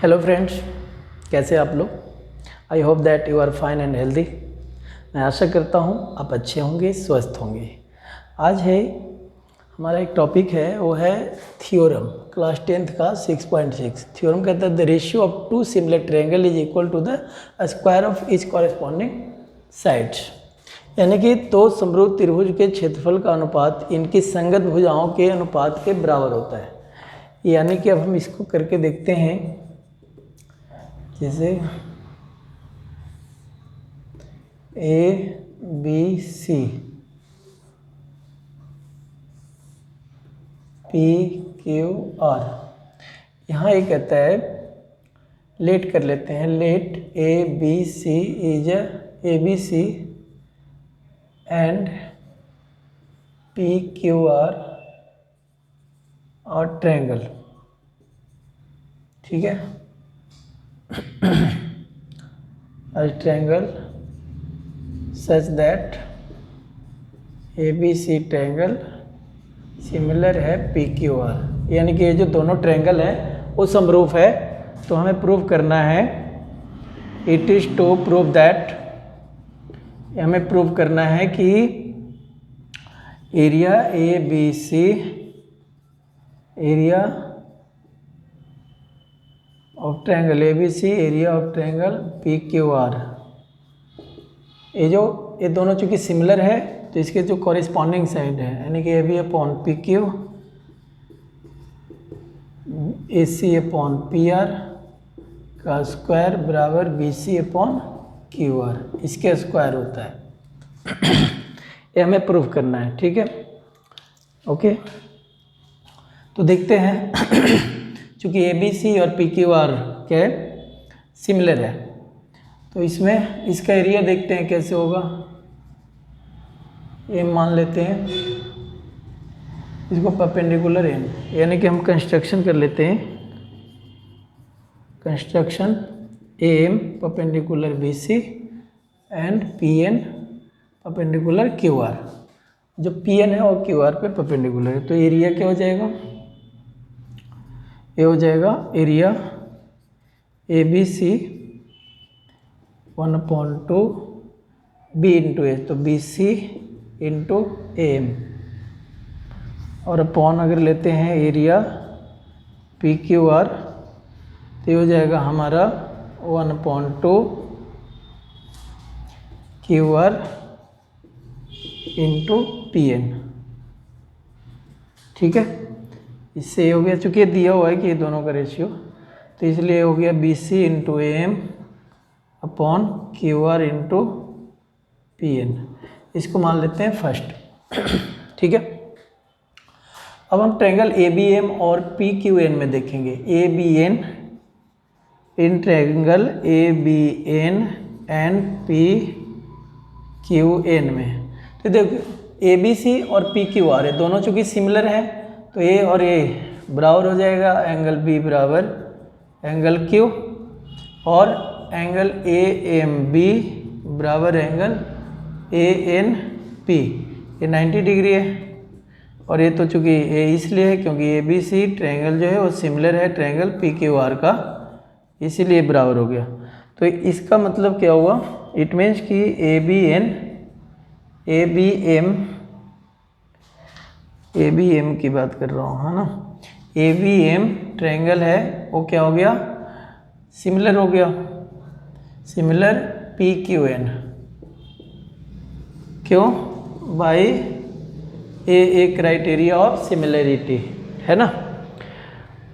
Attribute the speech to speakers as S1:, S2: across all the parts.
S1: Hello friends, कैसे आप लोग। I hope that you are fine and healthy. मैं आशा करता हूँ आप अच्छे होंगे, स्वस्थ होंगे। आज है हमारा एक टॉपिक है, वो है थ्योरम, क्लास 10th का 6.6। थ्योरम कहता है the ratio of two similar triangle is equal to the square of each corresponding sides. यानी कि दो समरूप त्रिभुज के क्षेत्रफल का अनुपात इनकी संगत भुजाओं के अनुपात के बराबर होता है। यानी कि अब हम इसको करके देखते हैं। जैसे A B C P Q R, यहाँ ये कहता है, लेट कर लेते हैं, let A B C is A B C and P Q R और ट्रायंगल। ठीक है, a triangle such that ABC triangle similar है PQR। यानी कि ये जो दोनों ट्रायंगल हैं वो समरूप है। तो हमें प्रूव करना है, it is to prove that, हमें प्रूव करना है कि area ABC, area of triangle ABC, area of triangle PQR, ये दोनों चूंकि सिमिलर है तो इसके जो कॉरेस्पॉन्डिंग साइड है, यानी कि AB upon PQ, AC upon PR का स्क्वायर बराबर BC अपॉन QR, इसके स्क्वायर होता है। ये हमें प्रूव करना है। ठीक है, ओके। तो देखते हैं चूँकि ABC और PQR क्या है, सिमिलर है, तो इसमें इसका एरिया देखते हैं कैसे होगा। ये मान लेते हैं इसको परपेंडिकुलर एन, यानी कि हम कंस्ट्रक्शन कर लेते हैं, construction AM perpendicular BC and PN perpendicular QR। जो PN है वो QR पे परपेंडिकुलर है, तो एरिया क्या हो जाएगा, ये हो जाएगा एरिया ABC 1/2 B इंटू ए, तो BC इंटू AM, और अपॉन अगर लेते हैं एरिया PQR तो ये हो जाएगा हमारा 1/2 QR इंटू PN। ठीक है, इससे ये हो गया, चूँकि ये दिया हुआ है कि ये दोनों का रेशियो, तो इसलिए हो गया BC into AM upon QR into PN। इसको मान लेते हैं फर्स्ट। ठीक है, अब हम ट्रायंगल ABM और PQN में देखेंगे। ABN in triangle ABN and PQN में, तो देखो ABC और PQR है, दोनों चूँकि सिमिलर है तो A और A बराबर हो जाएगा, एंगल B बराबर एंगल Q, और एंगल AMB बराबर एंगल ANP, ये 90 डिग्री है। और ये तो चूँकि A इसलिए है क्योंकि ABC ट्रायंगल जो है वो सिमिलर है ट्रायंगल PQR का, इसीलिए बराबर हो गया। तो इसका मतलब क्या हुआ, इट मीन्स कि ABM की बात कर रहा हूँ, है ना, ABM ट्रायंगल है वो क्या हो गया, सिमिलर हो गया, सिमिलर PQN। क्यों, by A criteria of similarity, है ना।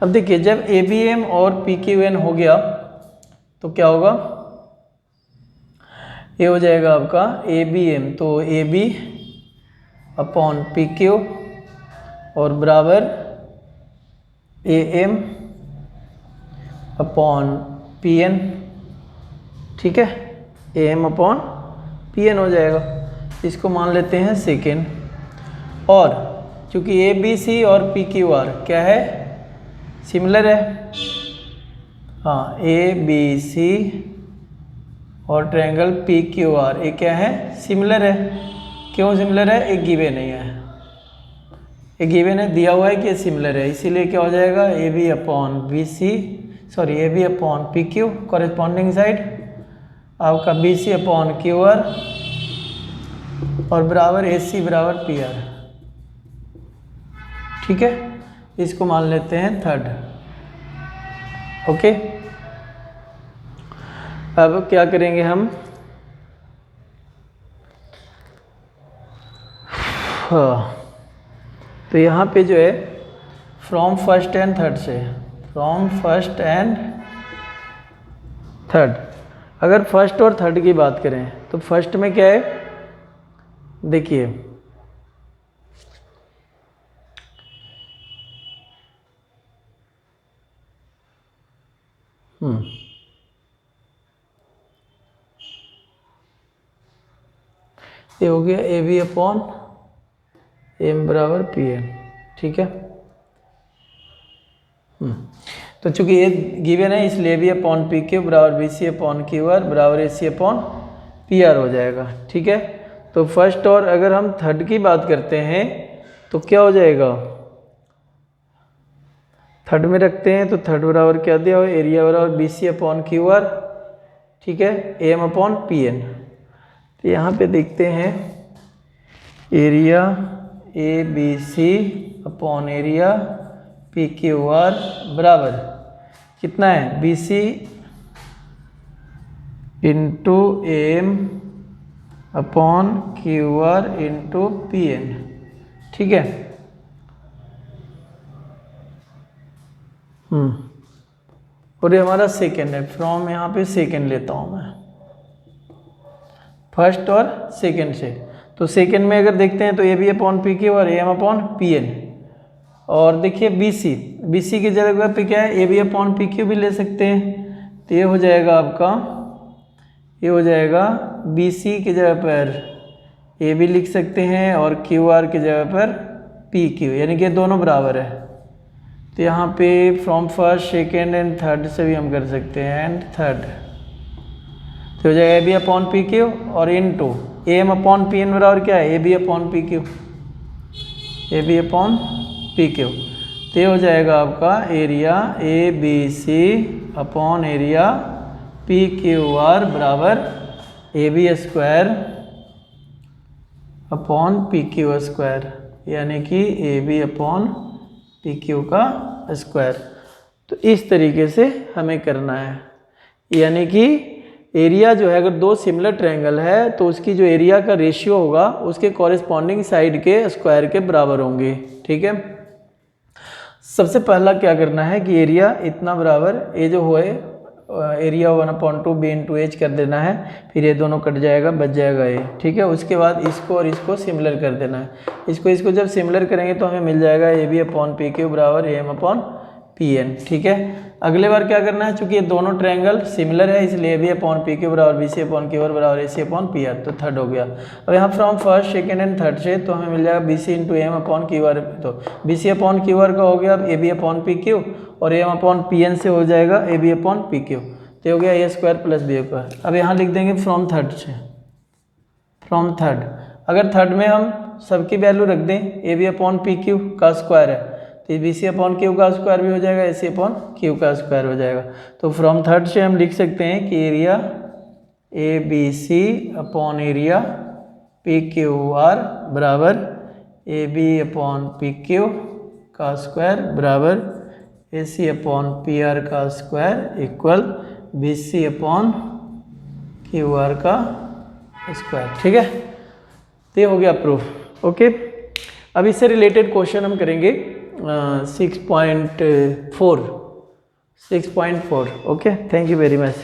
S1: अब देखिए, जब ABM और PQN हो गया तो क्या होगा, ये हो जाएगा आपका ABM, तो AB अपॉन PQ और बराबर AM अपॉन PN। ठीक है, AM अपॉन PN हो जाएगा, इसको मान लेते हैं सेकेंड। और चूँकि ABC और PQR क्या है, सिमिलर है, हाँ, ABC और ट्रायंगल PQR ये क्या है, सिमिलर है। क्यों सिमिलर है, एक गिवन नहीं है, एक गिवन है, दिया हुआ है कि ये सिमिलर है, इसीलिए क्या हो जाएगा AB upon BC sorry A B upon P Q corresponding side आपका B C upon Q R और बराबर ए सी बराबर पी आर। ठीक है, इसको मान लेते हैं थर्ड। ओके, अब क्या करेंगे हम, हाँ, तो यहाँ पे जो है फ्रॉम फर्स्ट एंड थर्ड से, फ्रॉम फर्स्ट एंड थर्ड, अगर फर्स्ट और थर्ड की बात करें तो फर्स्ट में क्या है, देखिए ये हो गया ए बी अपॉन एम बराबर पी एन। ठीक है, तो चूंकि ये गिवन है इसलिए बी अपॉन पी क्यू बराबर B C upon Q R बराबर A C upon P R हो जाएगा। ठीक है, तो फर्स्ट और अगर हम थर्ड की बात करते हैं तो क्या हो जाएगा, थर्ड में रखते हैं तो थर्ड बराबर क्या दिया हो, एरिया बराबर B C upon Q R, ठीक है, एम अपॉन पी एन। तो यहाँ पे देखते हैं area A B C upon area P Q R बराबर कितना है, B C into M upon Q R into P N. ठीक है, और ये हमारा सेकेंड है, फ्रॉम यहाँ पे सेकेंड लेता हूँ मैं, फर्स्ट और सेकेंड से। तो सेकेंड में अगर देखते हैं तो A B upon P Q और एम अपॉन पी एन, और देखिए बी सी की जगह पे क्या है, A B upon P Q भी ले सकते हैं। तो ये हो जाएगा आपका, ये हो जाएगा बी सी की जगह पर ए बी लिख सकते हैं और क्यू आर की जगह पर पी क्यू, यानी कि दोनों बराबर है। तो यहाँ पे from first second and third से भी हम कर सकते हैं, एंड थर्ड तो हो जाएगा A B upon P Q और into M upon P N बराबर क्या है, A B upon P Q, A B upon P Q. तो ये हो जाएगा आपका area A B C upon area P Q R बराबर A B square upon P Q square, यानी कि A B upon P Q का square. तो इस तरीके से हमें करना है, यानी कि एरिया जो है अगर दो सिमिलर ट्रायंगल है तो उसकी जो एरिया का रेशियो होगा उसके कॉरेस्पॉन्डिंग साइड के स्क्वायर के बराबर होंगे। ठीक है, सबसे पहला क्या करना है कि एरिया इतना बराबर ए जो होए एरिया 1/2 बी इंटू एच कर देना है, फिर ये दोनों कट जाएगा बच जाएगा ए। ठीक है, उसके बाद इसको और इसको सिमिलर कर देना है, इसको जब सिमिलर करेंगे तो हमें मिल जाएगा A B upon P Q बराबर एम अपॉन पी एन। ठीक है, अगले बार क्या करना है, चूंकि ये दोनों ट्रायंगल सिमिलर है इसलिए A B upon P Q बराबर B C upon Q R बराबर A C upon P R. तो थर्ड हो गया। अब यहाँ from first second and third से तो हमें मिल जाएगा B C into M upon Q R, तो B C upon Q R का हो गया अब A B upon P Q और एम अपॉन पी एन से हो जाएगा A B upon P Q. तो हो गया A square plus B square. अब यहाँ लिख देंगे फ्रॉम थर्ड से, फ्रॉम थर्ड, अगर थर्ड में हम सबकी वैल्यू रख दें A B upon P Q का स्क्वायर है तो बी सी अपॉन क्यू का स्क्वायर भी हो जाएगा, ए सी अपॉन क्यू का स्क्वायर हो जाएगा। तो फ्रॉम थर्ड से हम लिख सकते हैं कि area A B C upon area P Q R बराबर A B upon P Q का स्क्वायर बराबर A C upon P R का square equal B C upon Q R का स्क्वायर। ठीक है, तो ये हो गया प्रूफ। ओके, अब इससे रिलेटेड क्वेश्चन हम करेंगे 6.4। Okay, thank you very much.